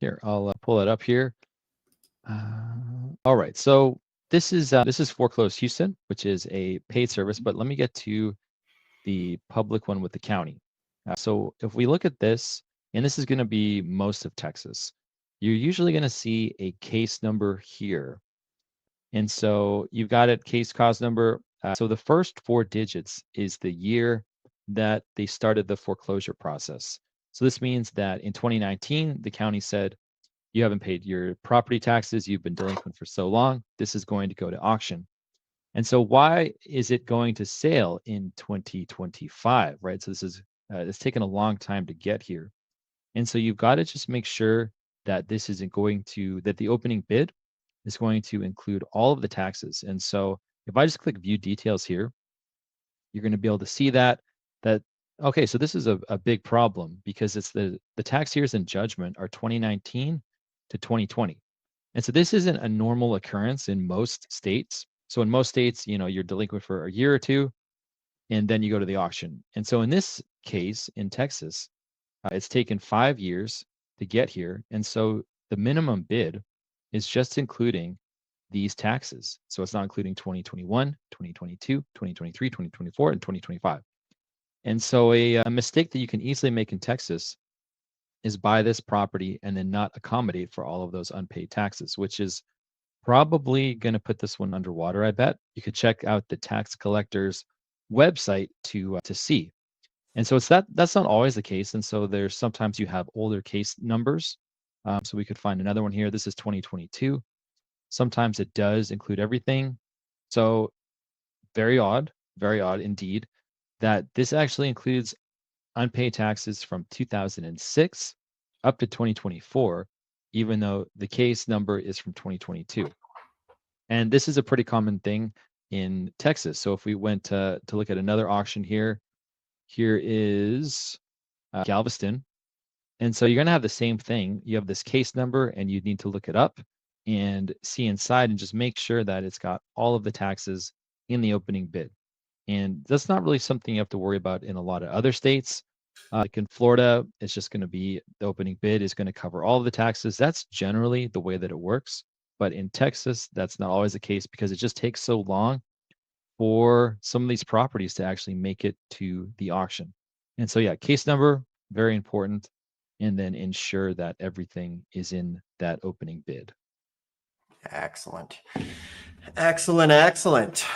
Here, I'll pull it up here. All right, so this is Foreclosed Houston, which is a paid service, but let me get to the public one with the county. So if we look at this, and this is going to be most of Texas, you're usually going to see a case number here. And so you've got it, case cause number. So the first 4 digits is the year that they started the foreclosure process. So this means that in 2019, the county said, you haven't paid your property taxes, you've been delinquent for so long, this is going to go to auction. And so why is it going to sale in 2025, right? So this is it's taken a long time to get here. And so you've got to just make sure that this isn't going to that the opening bid is going to include all of the taxes. And so if I just click view details here, you're going to be able to see that okay, so this is a big problem because it's the tax years in judgment are 2019 to 2020. And so this isn't a normal occurrence in most states. So in most states, you're delinquent for a year or two, and then you go to the auction. And so in this case, in Texas, it's taken 5 years to get here. And so the minimum bid is just including these taxes. So it's not including 2021, 2022, 2023, 2024, and 2025. And so a mistake that you can easily make in Texas is buy this property and then not accommodate for all of those unpaid taxes, which is probably going to put this one underwater, I bet. You could check out the tax collector's website to see. And so that's not always the case. And so there's sometimes you have older case numbers. So we could find another one here. This is 2022. Sometimes it does include everything. So very odd indeed, that this actually includes unpaid taxes from 2006 up to 2024, even though the case number is from 2022. And this is a pretty common thing in Texas. So if we went to look at another auction here is Galveston. And so you're going to have the same thing. You have this case number and you need to look it up and see inside and just make sure that it's got all of the taxes in the opening bid. And that's not really something you have to worry about in a lot of other states. Like in Florida, it's just going to be the opening bid is going to cover all of the taxes. That's generally the way that it works. But in Texas, that's not always the case because it just takes so long for some of these properties to actually make it to the auction. And so, yeah, case number, very important. And then ensure that everything is in that opening bid. Excellent. Excellent. Excellent.